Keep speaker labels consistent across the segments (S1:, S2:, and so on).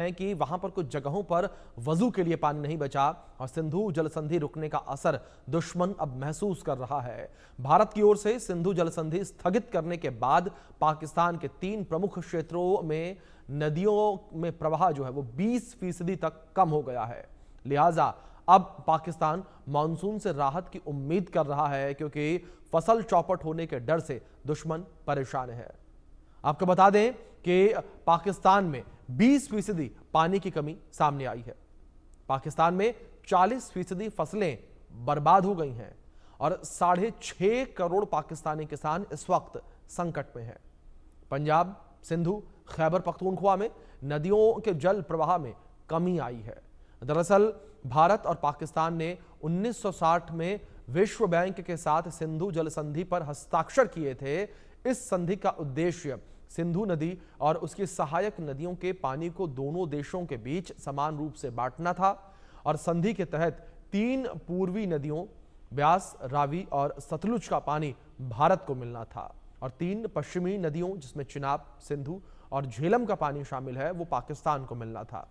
S1: हैं कि वहां पर कुछ जगहों पर वजू के लिए पानी नहीं बचा और सिंधु जल संधि रुकने का असर दुश्मन अब महसूस कर रहा है। भारत की ओर से सिंधु जल संधि स्थगित करने के बाद पाकिस्तान के 3 प्रमुख क्षेत्रों में नदियों में प्रवाह जो है वो 20% तक कम हो गया है। लिहाजा अब पाकिस्तान मानसून से राहत की उम्मीद कर रहा है, क्योंकि फसल चौपट होने के डर से दुश्मन परेशान है। आपको बता दें कि पाकिस्तान में 20% पानी की कमी सामने आई है। पाकिस्तान में 40% फसलें बर्बाद हो गई हैं और 6.5 करोड़ पाकिस्तानी किसान इस वक्त संकट में हैं। पंजाब, सिंधु, खैबर पख्तूनख्वा में नदियों के जल प्रवाह में कमी आई है। दरअसल भारत और पाकिस्तान ने 1960 में विश्व बैंक के साथ सिंधु जल संधि पर हस्ताक्षर किए थे। इस संधि का उद्देश्य सिंधु नदी और उसकी सहायक नदियों के पानी को दोनों देशों के बीच समान रूप से बांटना था और संधि के तहत 3 पूर्वी नदियों ब्यास, रावी और सतलुज का पानी भारत को मिलना था और 3 पश्चिमी नदियों जिसमें चिनाब, सिंधु और झेलम का पानी शामिल है वो पाकिस्तान को मिलना था।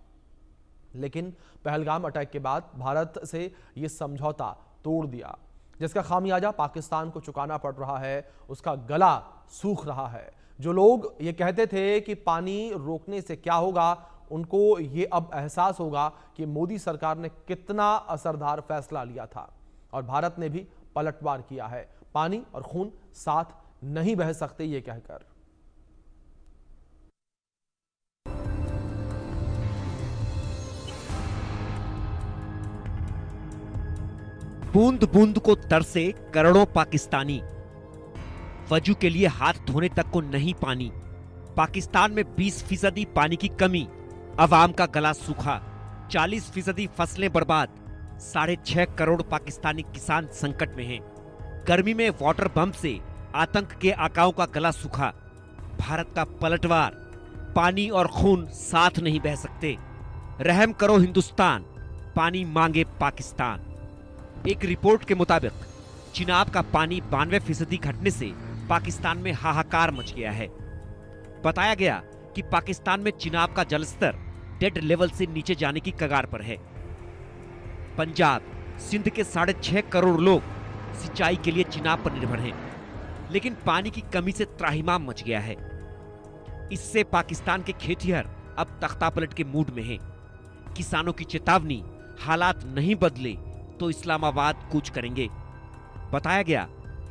S1: लेकिन पहलगाम अटैक के बाद भारत से यह समझौता तोड़ दिया, जिसका खामियाजा पाकिस्तान को चुकाना पड़ रहा है। उसका गला सूख रहा है। जो लोग ये कहते थे कि पानी रोकने से क्या होगा, उनको ये अब एहसास होगा कि मोदी सरकार ने कितना असरदार फैसला लिया था और भारत ने भी पलटवार किया है। पानी और खून साथ नहीं बह सकते ये कहकर।
S2: बूंद बूंद को तरसे करोड़ों पाकिस्तानी, वजू के लिए हाथ धोने तक को नहीं पानी। पाकिस्तान में 20% पानी की कमी, अवाम का गला सूखा, 40% फसलें बर्बाद, 6.5 करोड़ पाकिस्तानी किसान संकट में हैं। गर्मी में वाटर बम से आतंक के आकाओं का गला सूखा। भारत का पलटवार, पानी और खून साथ नहीं बह सकते। रहम करो हिंदुस्तान, पानी मांगे पाकिस्तान। एक रिपोर्ट के मुताबिक चिनाब का पानी 92% घटने से पाकिस्तान में हाहाकार मच गया है। बताया गया कि पाकिस्तान में चिनाब का जलस्तर डेड लेवल से नीचे जाने की कगार पर है। पंजाब, सिंध के 6.5 करोड़ लोग सिंचाई के लिए चिनाब पर निर्भर हैं, लेकिन पानी की कमी से त्राहिमाम मच गया है। इससे पाकिस्तान के खेतिहर अब तख्तापलट के मूड में हैं। किसानों की चेतावनी, हालात नहीं बदले तो इस्लामाबाद कूच करेंगे। बताया गया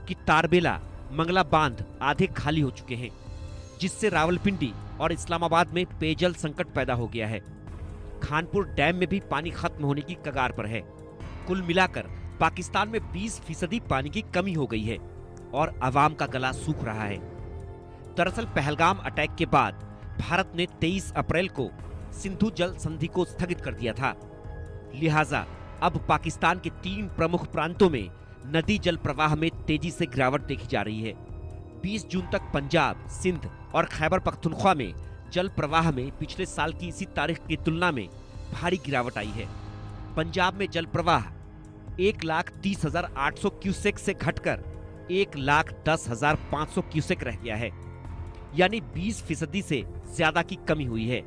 S2: कि तारबेला, मंगला बांध आधे खाली हो चुके हैं, जिससे रावलपिंडी और इस्लामाबाद में पेयजल संकट पैदा हो गया है। खानपुर डैम में भी पानी खत्म होने की कगार पर है। कुल मिलाकर पाकिस्तान में 20% पानी की कमी हो गई है और अवाम का गला सूख रहा है। दरअसल पहलगाम अटैक के बाद भारत ने 23 अप्रैल को सिंधु जल संधि को स्थगित कर दिया था। लिहाजा अब पाकिस्तान के 3 प्रमुख प्रांतों में नदी जल प्रवाह में तेजी से गिरावट देखी जा रही है। 20 जून तक पंजाब, सिंध और खैबर पख्तूनख्वा में जल प्रवाह में पिछले साल की इसी तारीख की तुलना में भारी गिरावट आई है। पंजाब में जल प्रवाह 1,30,800 क्यूसेक से घटकर 1,10,500 क्यूसेक रह गया है, यानी 20% से ज्यादा की कमी हुई है।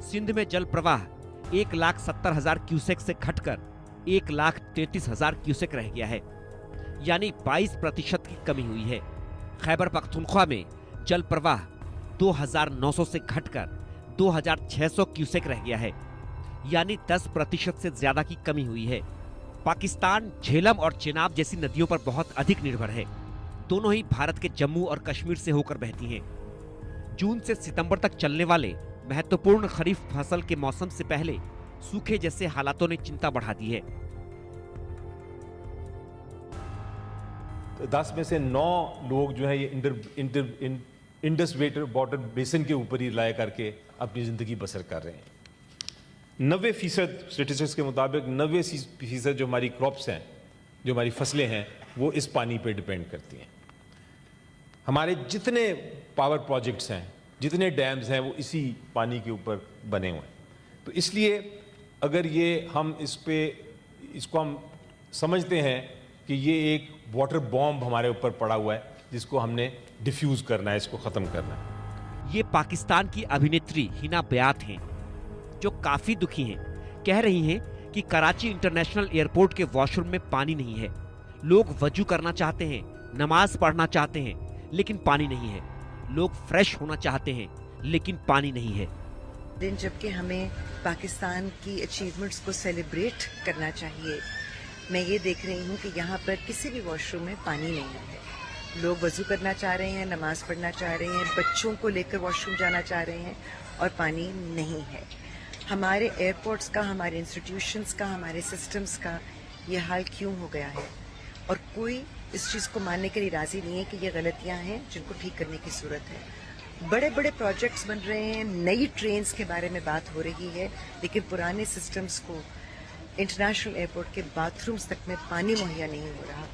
S2: सिंध में जल प्रवाह 1,70,000 क्यूसेक से घटकर 1,33,000 क्यूसेक रह गया है, यानी 22% की कमी हुई है। खैबर पख्तूनख्वा में जल प्रवाह 2,900 से घटकर 2,600 क्यूसेक रह गया है, यानी 10% से ज्यादा की कमी हुई है। पाकिस्तान झेलम और चेनाब जैसी नदियों पर बहुत अधिक निर्भर है। दोनों ही भारत के जम्मू और कश्मीर से होकर बहती हैं। जून से सितंबर तक चलने वाले महत्वपूर्ण खरीफ फसल के मौसम से पहले सूखे जैसे हालातों ने चिंता बढ़ा दी है।
S3: 10 में से 9 लोग जो है ये इंडस वाटर बेसिन के ऊपर ही लाया करके अपनी जिंदगी बसर कर रहे हैं। 90% स्टेटिस्टिक्स के मुताबिक 90% जो हमारी क्रॉप्स हैं, जो हमारी फसलें हैं, वो इस पानी पे डिपेंड करती हैं। हमारे जितने पावर प्रोजेक्ट्स हैं, जितने डैम्स हैं, वो इसी पानी के ऊपर बने हुए हैं। तो इसलिए अगर ये हम इसको हम समझते हैं कि ये एक वाटर बॉम्ब हमारे ऊपर पड़ा हुआ है, जिसको हमने डिफ्यूज करना है, इसको खत्म करना है।
S2: ये पाकिस्तान की अभिनेत्री हिना बयात हैं। जो काफी दुखी हैं। कह रही हैं कि कराची इंटरनेशनल एयरपोर्ट के वॉशरूम में पानी नहीं है। लोग वजू करना चाहते हैं, नमाज पढ़ना चाहते हैं, लेकिन पानी नहीं है। लोग फ्रेश होना चाहते हैं, लेकिन पानी नहीं है।
S4: दिन जबकि हमें पाकिस्तान की अचीवमेंट्स को सेलिब्रेट करना चाहिए, मैं ये देख रही हूँ कि यहाँ पर किसी भी वॉशरूम में पानी नहीं है। लोग वजू करना चाह रहे हैं, नमाज पढ़ना चाह रहे हैं, बच्चों को लेकर वॉशरूम जाना चाह रहे हैं और पानी नहीं है। हमारे एयरपोर्ट्स का, हमारे इंस्टीट्यूशंस का, हमारे सिस्टम्स का ये हाल क्यों हो गया है? और कोई इस चीज़ को मानने के लिए राजी नहीं है कि ये गलतियाँ हैं जिनको ठीक करने की ज़रूरत है। बड़े बड़े प्रोजेक्ट्स बन रहे हैं, नई ट्रेन्स के बारे में बात हो रही है, लेकिन पुराने सिस्टम्स को, इंटरनेशनल एयरपोर्ट के बाथरूम्स तक में पानी मुहैया नहीं हो रहा।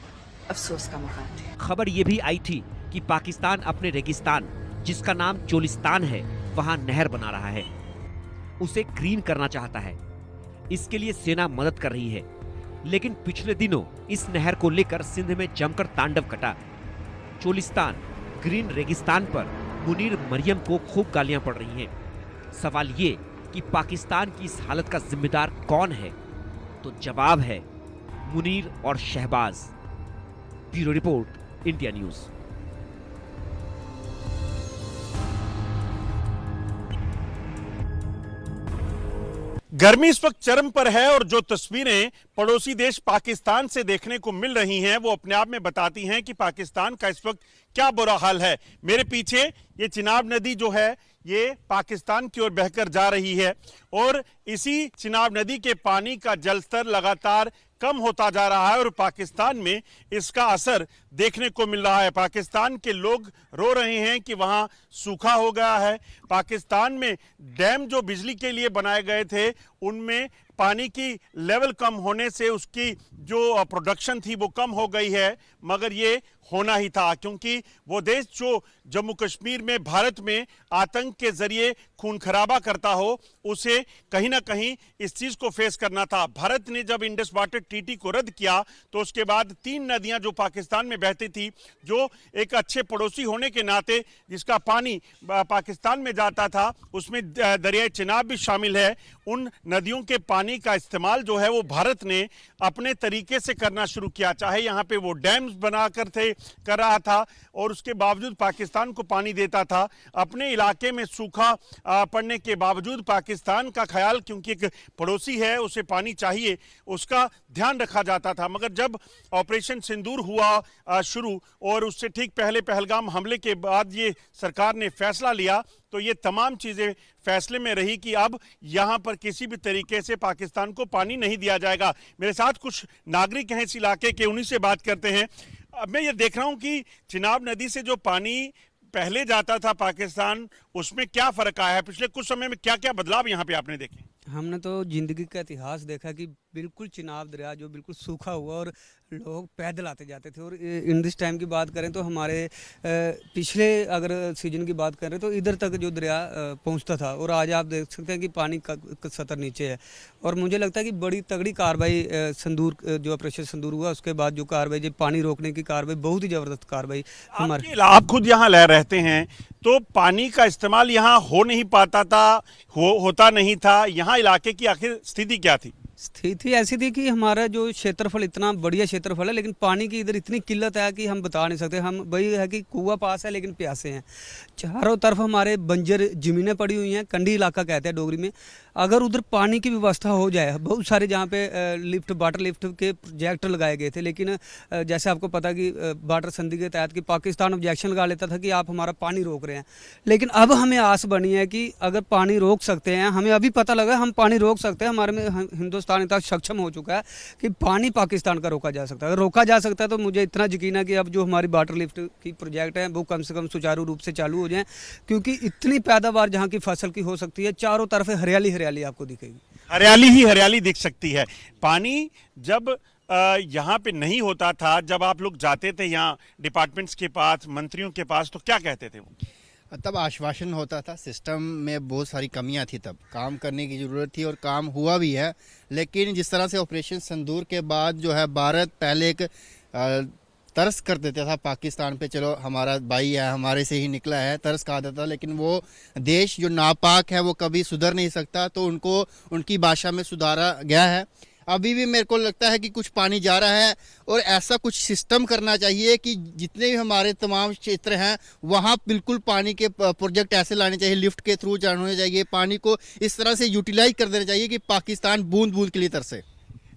S4: अफसोस का मुकाम है।
S2: खबर ये भी आई थी कि पाकिस्तान अपने रेगिस्तान, जिसका नाम चोलिस्तान है, वहां नहर बना रहा है। उसे ग्रीन करना चाहता है। इसके लिए सेना मदद कर रही है, लेकिन पिछले दिनों इस नहर को लेकर सिंध में जमकर तांडव कटा। चोलिस्तान ग्रीन रेगिस्तान पर मुनीर मरियम को खूब गालियां पड़ रही हैं। सवाल ये कि पाकिस्तान की इस हालत का जिम्मेदार कौन है? तो जवाब है मुनीर और Shahbaz. Bureau report, India news.
S5: गर्मी इस वक्त चरम पर है और जो तस्वीरें पड़ोसी देश पाकिस्तान से देखने को मिल रही हैं वो अपने आप में बताती हैं कि पाकिस्तान का इस वक्त क्या बुरा हाल है। मेरे पीछे ये चिनाब नदी जो है ये पाकिस्तान की ओर बहकर जा रही है और इसी चिनाब नदी के पानी का जलस्तर लगातार कम होता जा रहा है और पाकिस्तान में इसका असर देखने को मिल रहा है। पाकिस्तान के लोग रो रहे हैं कि वहां सूखा हो गया है। पाकिस्तान में डैम जो बिजली के लिए बनाए गए थे उनमें पानी की लेवल कम होने से उसकी जो प्रोडक्शन थी वो कम हो गई है, मगर ये होना ही था क्योंकि वो देश जो जम्मू कश्मीर में भारत में आतंक के जरिए खून खराबा करता हो उसे कहीं ना कहीं इस चीज को फेस करना था। भारत ने जब इंडस वाटर ट्रीटी को रद्द किया तो उसके बाद 3 नदियां जो पाकिस्तान में बहती थी, जो एक अच्छे पड़ोसी होने के नाते जिसका पानी पाकिस्तान में जाता था, उसमें दरिया चिनाब भी शामिल है। उन नदियों के पानी का इस्तेमाल जो है वो भारत ने अपने तरीके से करना शुरू किया, चाहे यहाँ पे वो डैम्स बनाकर कर रहा था और उसके बावजूद पाकिस्तान को पानी देता था। अपने इलाके में सूखा पड़ने के बावजूद पाकिस्तान का ख्याल, क्योंकि एक पड़ोसी है उसे पानी चाहिए, उसका ध्यान रखा जाता था। मगर जब ऑपरेशन सिंदूर हुआ शुरू और उससे ठीक पहले पहलगाम हमले के बाद ये सरकार ने फैसला लिया तो ये तमाम चीजें फैसले में रही कि अब यहां पर किसी भी तरीके से पाकिस्तान को पानी नहीं दिया जाएगा। मेरे साथ कुछ नागरिक हैं इस इलाके के, उन्हीं से बात करते हैं। अब मैं ये देख रहा हूं कि चिनाब नदी से जो पानी पहले जाता था पाकिस्तान, उसमें क्या फर्क आया है? पिछले कुछ समय में क्या क्या बदलाव यहाँ पे आपने देखे?
S6: हमने तो जिंदगी का इतिहास देखा कि बिल्कुल चिनाब दरिया जो बिल्कुल सूखा हुआ और लोग पैदल आते जाते थे। और इन दिस टाइम की बात करें तो हमारे पिछले अगर सीजन की बात करें तो इधर तक जो दरिया पहुंचता था और आज आप देख सकते हैं कि पानी का सतर नीचे है। और मुझे लगता है कि बड़ी तगड़ी कार्रवाई संदूर जो ऑपरेशन संदूर हुआ उसके बाद जो कार्रवाई, जो पानी रोकने की कार्रवाई, बहुत ही ज़बरदस्त कार्रवाई हमारे।
S5: आप खुद यहाँ रहते हैं तो पानी का इस्तेमाल यहाँ हो नहीं पाता था, होता नहीं था। यहाँ इलाके की आखिर स्थिति क्या थी?
S6: स्थिति ऐसी थी कि हमारा जो क्षेत्रफल इतना बढ़िया क्षेत्रफल है, लेकिन पानी की इधर इतनी किल्लत है कि हम बता नहीं सकते। हम वही है कि कुआं पास है लेकिन प्यासे हैं। चारों तरफ हमारे बंजर ज़मीनें पड़ी हुई हैं, कंडी इलाका कहते हैं डोगरी में। अगर उधर पानी की व्यवस्था हो जाए, बहुत सारे जहाँ पे लिफ्ट, वाटर लिफ्ट के प्रोजेक्ट लगाए गए थे, लेकिन जैसे आपको पता कि वाटर संधि के तहत कि पाकिस्तान ऑब्जेक्शन लगा लेता था कि आप हमारा पानी रोक रहे हैं। लेकिन अब हमें आस बनी है कि अगर पानी रोक सकते हैं, हमें अभी पता लगा हम पानी रोक सकते हैं। हमारे में हिंदुस्तान इतना सक्षम हो चुका है कि पानी पाकिस्तान का रोका जा सकता है। अगर रोका जा सकता है तो मुझे इतना यकीन है कि अब जो हमारी वाटर लिफ्ट की प्रोजेक्ट है वो कम से कम सुचारू रूप से चालू हो जाएं, क्योंकि इतनी पैदावार जहाँ की फसल की हो सकती है, चारों तरफ हरियाली हरियाली आपको दिखेगी।
S5: हरियाली ही हरियाली दिख सकती है। पानी जब यहाँ पे नहीं होता था, जब आप लोग जाते थे यहाँ डिपार्टमेंट्स के पास, मंत्रियों के पास, तो क्या कहते थे वो?
S7: तब आश्वासन होता था, सिस्टम में बहुत सारी कमियां थी, तब काम करने की ज़रूरत थी और काम हुआ भी है। लेकिन जिस तरह से ऑपरेशन संदूर के बाद जो है भारत पहले एक तरस कर देता था पाकिस्तान पे, चलो हमारा भाई है, हमारे से ही निकला है, तरस खा देता था। लेकिन वो देश जो नापाक है वो कभी सुधर नहीं सकता, तो उनको उनकी भाषा में सुधारा गया है। अभी भी मेरे को लगता है कि कुछ पानी जा रहा है, और ऐसा कुछ सिस्टम करना चाहिए कि जितने भी हमारे तमाम क्षेत्र हैं वहाँ बिल्कुल पानी के प्रोजेक्ट ऐसे लाने चाहिए, लिफ्ट के थ्रू जाने चाहिए, पानी को इस तरह से यूटिलाइज कर देना चाहिए कि पाकिस्तान बूंद बूंद के लिए तरसे।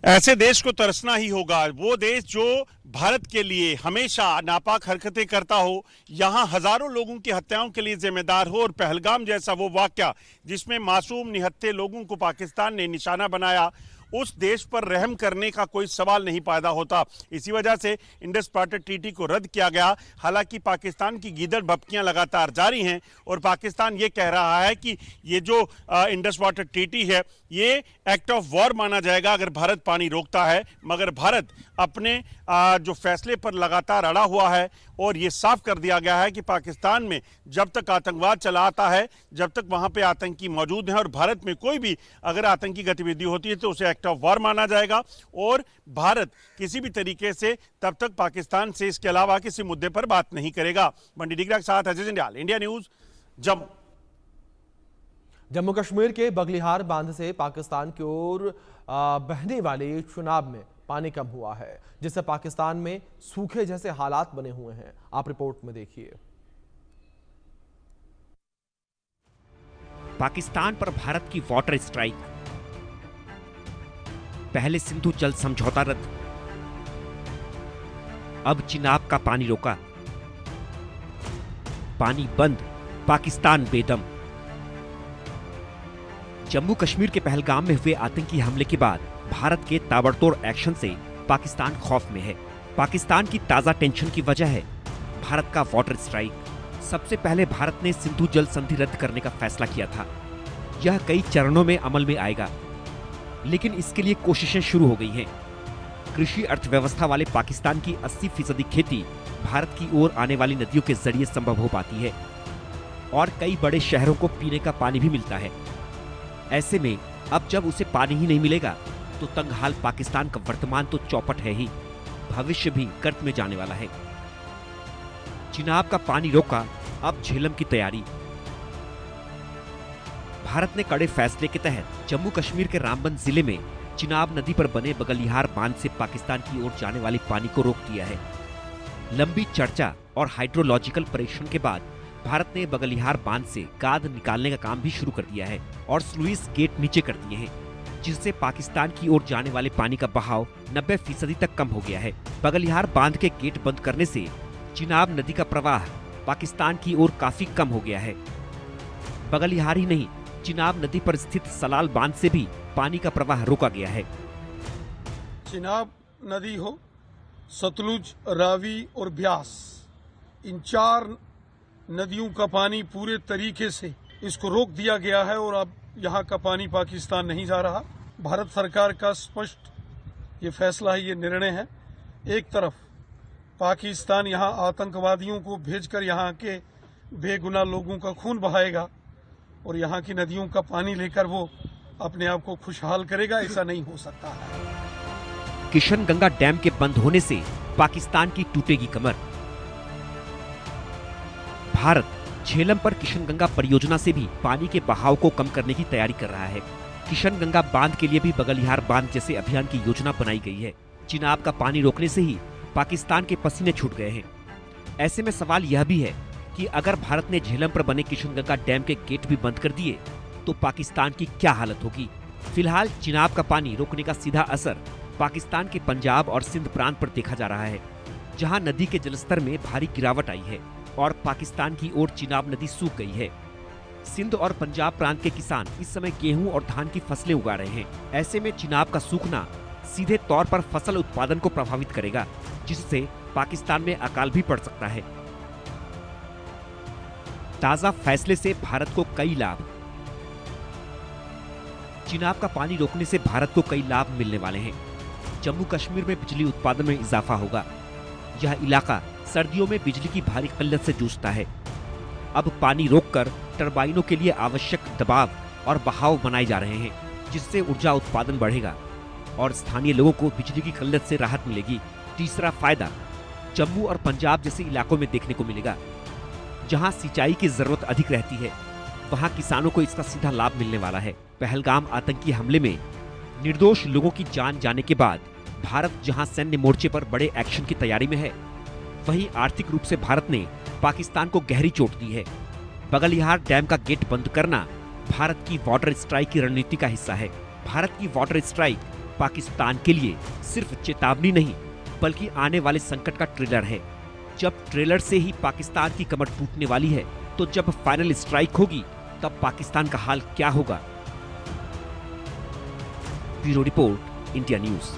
S5: ऐसे देश को तरसना ही होगा, वो देश जो भारत के लिए हमेशा नापाक हरकतें करता हो, यहाँ हजारों लोगों की हत्याओं के लिए जिम्मेदार हो, और पहलगाम जैसा वो वाकया जिसमें मासूम निहत्थे लोगों को पाकिस्तान ने निशाना बनाया, उस देश पर रहम करने का कोई सवाल नहीं पैदा होता। इसी वजह से इंडस वाटर ट्रीटी को रद्द किया गया। हालांकि पाकिस्तान की गीदड़ भपकियां लगातार जारी हैं, और पाकिस्तान ये कह रहा है कि ये जो इंडस वाटर ट्रीटी है ये एक्ट ऑफ वॉर माना जाएगा अगर भारत पानी रोकता है। मगर भारत अपने जो फैसले पर लगातार अड़ा हुआ है, और ये साफ कर दिया गया है कि पाकिस्तान में जब तक आतंकवाद चला आता है, जब तक वहां पे आतंकी मौजूद हैं, और भारत में कोई भी अगर आतंकी गतिविधि होती है तो उसे एक्ट ऑफ वॉर माना जाएगा, और भारत किसी भी तरीके से तब तक पाकिस्तान से इसके अलावा किसी मुद्दे पर बात नहीं करेगा। मंडी डिगरा के साथ अजय जंडियाल, इंडिया न्यूज, जम्मू।
S1: जम्मू कश्मीर के बगलिहार बांध से पाकिस्तान की ओर बहने वाले चुनाव में पानी कम हुआ है, जिससे पाकिस्तान में सूखे जैसे हालात बने हुए हैं। आप रिपोर्ट में देखिए।
S2: पाकिस्तान पर भारत की वाटर स्ट्राइक। पहले सिंधु जल समझौता रद्द, अब चिनाब का पानी रोका, पानी बंद, पाकिस्तान बेदम। जम्मू कश्मीर के पहलगाम में हुए आतंकी हमले के बाद भारत के ताबड़तोड़ एक्शन से पाकिस्तान खौफ में है। पाकिस्तान की ताजा टेंशन की वजह है भारत का वाटर स्ट्राइक। सबसे पहले भारत ने सिंधु जल संधि रद्द करने का फैसला किया था। यह कई चरणों में अमल में आएगा, लेकिन इसके लिए कोशिशें शुरू हो गई हैं। कृषि अर्थव्यवस्था वाले पाकिस्तान की 80% खेती भारत की ओर आने वाली नदियों के जरिए संभव हो पाती है, और कई बड़े शहरों को पीने का पानी भी मिलता है। ऐसे में अब जब उसे पानी ही नहीं मिलेगा तो तंगहाल पाकिस्तान का वर्तमान तो चौपट है ही, भविष्य भी गर्त में जाने वाला है। चिनाब का पानी रोका, अब झेलम की तैयारी। भारत ने कड़े फैसले के तहत जम्मू कश्मीर के रामबन जिले में चिनाब नदी पर बने बगलिहार बांध से पाकिस्तान की ओर जाने वाले पानी को रोक दिया है। लंबी चर्चा और हाइड्रोलॉजिकल परीक्षण के बाद भारत ने बगलिहार बांध से गाद निकालने का काम भी शुरू कर दिया है और स्लुइस गेट नीचे कर दिए हैं, जिससे पाकिस्तान की ओर जाने वाले पानी का बहाव 90% तक कम हो गया है। बगलिहार बांध के गेट बंद करने से चिनाब नदी का प्रवाह पाकिस्तान की ओर काफी कम हो गया है। बगलिहार ही नहीं, चिनाब नदी पर स्थित सलाल बांध से भी पानी का प्रवाह रोका गया है।
S8: चिनाब नदी हो, सतलुज, रावी और ब्यास, इन 4 नदियों का पानी पूरे तरीके से इसको रोक दिया गया है, और अब यहाँ का पानी पाकिस्तान नहीं जा रहा। भारत सरकार का स्पष्ट ये फैसला है, ये निर्णय है। एक तरफ पाकिस्तान यहाँ आतंकवादियों को भेजकर यहाँ के बेगुनाह लोगों का खून बहाएगा, और यहाँ की नदियों का पानी लेकर वो अपने आप को खुशहाल करेगा, ऐसा नहीं हो सकता है।
S2: किशनगंगा डैम के बंद होने से पाकिस्तान की टूटेगी कमर। भारत झेलम पर किशनगंगा परियोजना से भी पानी के बहाव को कम करने की तैयारी कर रहा है। किशनगंगा बांध के लिए भी बगलिहार बांध जैसे अभियान की योजना बनाई गई है। चिनाब का पानी रोकने से ही पाकिस्तान के पसीने छूट गए हैं। ऐसे में सवाल यह भी है कि अगर भारत ने झेलम पर बने किशनगंगा डैम के गेट भी बंद कर दिए तो पाकिस्तान की क्या हालत होगी। फिलहाल चिनाब का पानी रोकने का सीधा असर पाकिस्तान के पंजाब और सिंध प्रांत पर देखा जा रहा है, जहां नदी के जलस्तर में भारी गिरावट आई है और पाकिस्तान की ओर चिनाब नदी सूख गई है। सिंध और पंजाब प्रांत के किसान इस समय गेहूं और धान की फसलें उगा रहे हैं। ऐसे में चिनाब का सूखना सीधे तौर पर फसल उत्पादन को प्रभावित करेगा, जिससे पाकिस्तान में अकाल भी पड़ सकता है। ताजा फैसले से भारत को कई लाभ। चिनाब का पानी रोकने से भारत को कई लाभ मिलने वाले हैं। जम्मू कश्मीर में बिजली उत्पादन में इजाफा होगा। यह इलाका सर्दियों में बिजली की भारी किल्लत से जूझता है। अब पानी रोककर टरबाइनों के लिए आवश्यक दबाव और बहाव बनाए जा रहे हैं, जिससे ऊर्जा उत्पादन बढ़ेगा और स्थानीय लोगों को बिजली की किल्लत से राहत मिलेगी। तीसरा फायदा, जम्मू और पंजाब जैसे इलाकों में देखने को मिलेगा। जहां सिंचाई की जरूरत अधिक रहती है, वहां किसानों को इसका सीधा लाभ मिलने वाला है। पहलगाम आतंकी हमले में निर्दोष लोगों की जान जाने के बाद भारत जहां सैन्य मोर्चे पर बड़े एक्शन की तैयारी में है, वहीं आर्थिक रूप से भारत ने पाकिस्तान को गहरी चोट दी है। बगलिहार डैम का गेट बंद करना भारत की वाटर स्ट्राइक की रणनीति का हिस्सा है। भारत की वाटर स्ट्राइक पाकिस्तान के लिए सिर्फ चेतावनी नहीं, बल्कि आने वाले संकट का ट्रेलर है। जब ट्रेलर से ही पाकिस्तान की कमर टूटने वाली है, तो जब फाइनल स्ट्राइक होगी, तब पाकिस्तान का हाल क्या होगा? Bureau report, India news.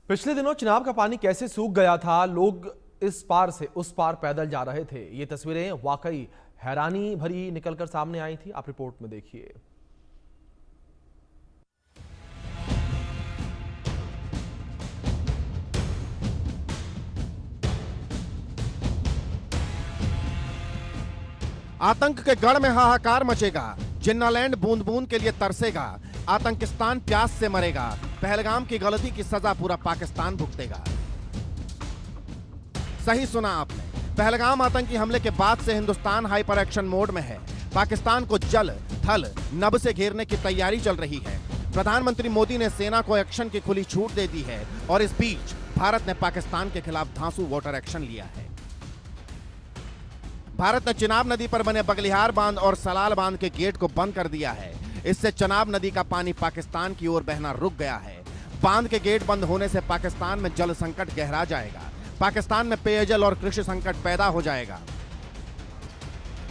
S1: पिछले दिनों चिनाब का पानी कैसे सूख गया था, लोग इस पार से उस पार पैदल जा रहे थे। ये तस्वीरें वाकई हैरानी भरी निकलकर सामने आई थी। आप रिपोर्ट में देखिए।
S9: आतंक के गढ़ में हाहाकार मचेगा, जिन्नालैंड बूंद बूंद के लिए तरसेगा, आतंकिस्तान प्यास से मरेगा, पहलगाम की गलती की सजा पूरा पाकिस्तान भुगतेगा। सही सुना आपने, पहलगाम आतंकी हमले के बाद से हिंदुस्तान हाइपर एक्शन मोड में है। पाकिस्तान को जल थल नभ से घेरने की तैयारी चल रही है। प्रधानमंत्री मोदी ने सेना को एक्शन की खुली छूट दे दी है और इस बीच भारत ने पाकिस्तान के खिलाफ धांसू वाटर एक्शन लिया है। भारत ने चिनाब नदी पर बने बगलिहार बांध और सलाल बांध के गेट को बंद कर दिया है। इससे चिनाब नदी का पानी पाकिस्तान की ओर बहना रुक गया है। बांध के गेट बंद होने से पाकिस्तान में जल संकट गहरा जाएगा। पाकिस्तान में पेयजल और कृषि संकट पैदा हो जाएगा।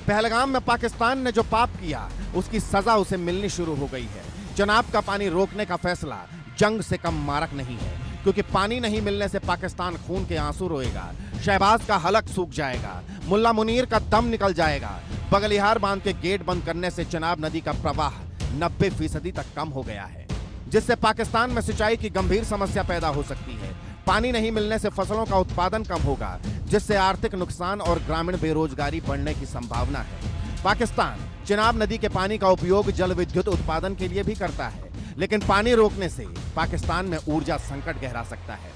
S9: पहलगाम में पाकिस्तान ने जो पाप किया, उसकी सजा उसे मिलनी शुरू हो गई है। चिनाब का पानी रोकने का फैसला जंग से कम मारक नहीं है, क्योंकि पानी नहीं मिलने से पाकिस्तान खून के आंसू रोएगा, शहबाज का हलक सूख जाएगा, मुल्ला मुनीर का दम निकल जाएगा। बगलिहार बांध के गेट बंद करने से चिनाब नदी का प्रवाह 90% तक कम हो गया है, जिससे पाकिस्तान में सिंचाई की गंभीर समस्या पैदा हो सकती है। पानी नहीं मिलने से फसलों का उत्पादन कम होगा, जिससे आर्थिक नुकसान और ग्रामीण बेरोजगारी बढ़ने की संभावना है। पाकिस्तान चिनाब नदी के पानी का उपयोग जल विद्युत उत्पादन के लिए भी करता है, लेकिन पानी रोकने से पाकिस्तान में ऊर्जा संकट गहरा सकता है।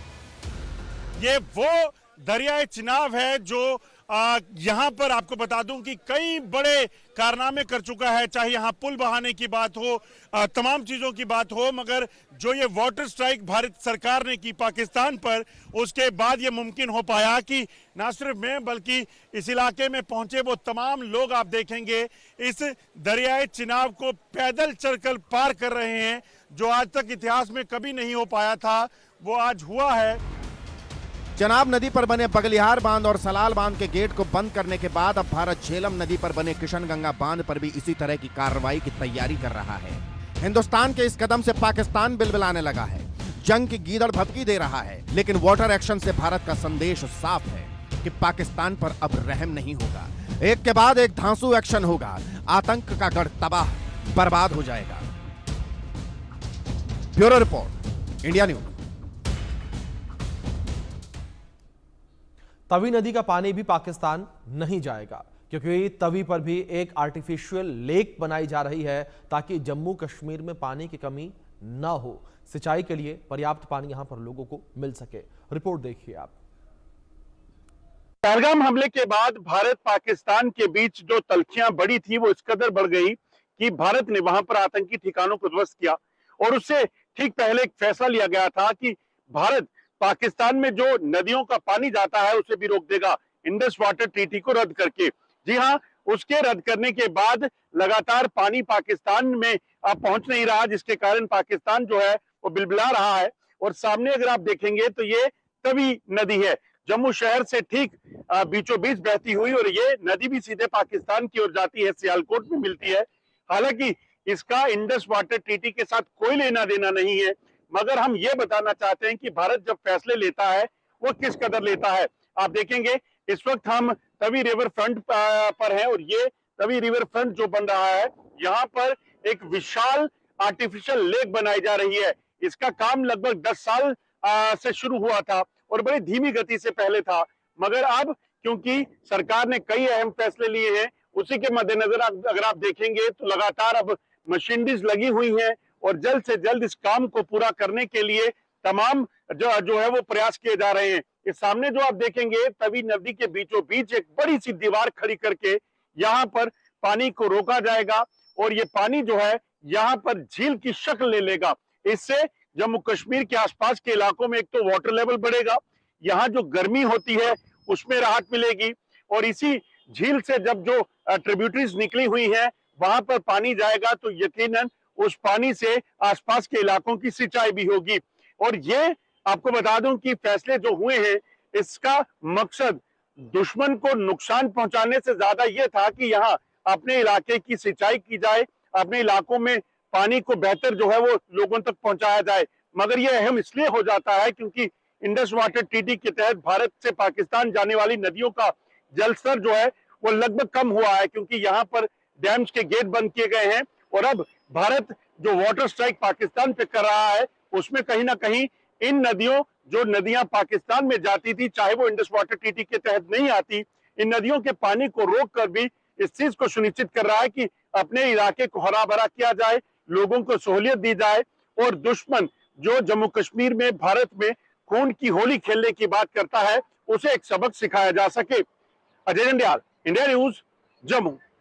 S5: ये वो दरियाए चिनाब है जो यहाँ पर आपको बता दूं कि कई बड़े कारनामे कर चुका है, चाहे यहाँ पुल बहाने की बात हो, तमाम चीजों की बात हो, मगर जो ये वाटर स्ट्राइक भारत सरकार ने की पाकिस्तान पर, उसके बाद ये मुमकिन हो पाया कि ना सिर्फ मैं बल्कि इस इलाके में पहुंचे वो तमाम लोग आप देखेंगे इस दरियाए चिनाब को पैदल चलकर पार कर रहे हैं। जो आज तक इतिहास में कभी नहीं हो पाया था, वो आज हुआ है।
S9: चिनाब नदी पर बने बगलिहार बांध और सलाल बांध के गेट को बंद करने के बाद अब भारत झेलम नदी पर बने किशनगंगा बांध पर भी इसी तरह की कार्रवाई की तैयारी कर रहा है। हिंदुस्तान के इस कदम से पाकिस्तान बिलबिलाने लगा है, जंग की गीदड़ भभकी दे रहा है। लेकिन वाटर एक्शन से भारत का संदेश साफ है कि पाकिस्तान पर अब रहम नहीं होगा। एक के बाद एक धांसू एक्शन होगा, आतंक का गढ़ तबाह बर्बाद हो जाएगा। Bureau report, India news.
S1: Tawi नदी का पानी भी पाकिस्तान नहीं जाएगा, क्योंकि तवी पर भी एक आर्टिफिशियल लेक बनाई जा रही है ताकि जम्मू कश्मीर में पानी की कमी न हो, सिंचाई के लिए पर्याप्त पानी यहां पर लोगों को मिल सके। रिपोर्ट देखिए आप।
S5: पहलगाम हमले के बाद भारत पाकिस्तान के बीच जो तल्खियां बढ़ी थी, वो इस कदर बढ़ गई कि भारत ने वहां पर आतंकी ठिकानों को ध्वस्त किया और उससे ठीक पहले एक फैसला लिया गया था कि भारत पाकिस्तान में जो नदियों का पानी जाता है उसे भी रोक देगा, इंडस वाटर ट्रीटी को रद्द करके। जी हां, उसके रद्द करने के बाद लगातार पानी पाकिस्तान में अब पहुंच नहीं रहा, जिसके कारण पाकिस्तान जो है वो बिलबिला रहा है। और सामने अगर आप देखेंगे तो ये तवी नदी है, जम्मू शहर से ठीक बीचों बीच बहती हुई, और ये नदी भी सीधे पाकिस्तान की ओर जाती है, सियालकोट में मिलती है। हालांकि इसका इंडस वाटर ट्रीटी के साथ कोई लेना देना नहीं है, मगर हम ये बताना चाहते हैं कि भारत जब फैसले लेता है वो किस कदर लेता है। आप देखेंगे इस वक्त हम तवी रिवर फ्रंट पर हैं और ये तवी रिवर फ्रंट जो बन रहा है, यहाँ पर एक विशाल आर्टिफिशियल लेक बनाई जा रही है। इसका काम लगभग 10 साल से शुरू हुआ था और बड़ी धीमी गति से पहले था, मगर अब क्योंकि सरकार ने कई अहम फैसले लिए हैं, उसी के मद्देनजर अगर आप देखेंगे तो लगातार अब मशीनरीज लगी हुई हैं और जल्द से जल्द इस काम को पूरा करने के लिए तमाम जो है वो प्रयास किए जा रहे हैं। इस सामने जो आप देखेंगे तवी नदी के बीचों बीच एक बड़ी सी दीवार खड़ी करके यहाँ पर पानी को रोका जाएगा और ये पानी जो है यहाँ पर झील की शक्ल ले लेगा। इससे जम्मू कश्मीर के आसपास के इलाकों में एक तो वाटर लेवल बढ़ेगा, यहाँ जो गर्मी होती है उसमें राहत मिलेगी और इसी झील से जब जो ट्रिब्यूटरीज निकली हुई हैं वहां पर पानी जाएगा तो यकीनन उस पानी से आसपास के इलाकों की सिंचाई भी होगी। और ये आपको बता दूं कि फैसले जो हुए हैं इसका मकसद दुश्मन को नुकसान पहुंचाने से ज्यादा यह था कि यहाँ अपने इलाके की सिंचाई की जाए, अपने इलाकों में पानी को बेहतर जो है वो लोगों तक पहुंचाया जाए। मगर यह अहम इसलिए हो जाता है क्योंकि इंडस वाटर ट्रीटी के तहत भारत से पाकिस्तान जाने वाली नदियों का जलस्तर जो है वो लगभग कम हुआ है क्योंकि यहाँ पर डैम्स के गेट बंद किए गए हैं और अब भारत जो वाटर स्ट्राइक पाकिस्तान पे कर रहा है उसमें कहीं ना कहीं इन नदियों जो नदियां पाकिस्तान में जाती थी चाहे वो इंडस वाटर ट्रीटी के तहत नहीं आती, इन नदियों के पानी को रोक कर भी इस चीज को सुनिश्चित कर रहा है कि अपने इलाके को हरा भरा किया जाए, लोगों को सहूलियत दी जाए और दुश्मन जो जम्मू कश्मीर में भारत में खून की होली खेलने की बात करता है उसे एक सबक सिखाया जा सके। Ajay Jandial, India news, Jammu.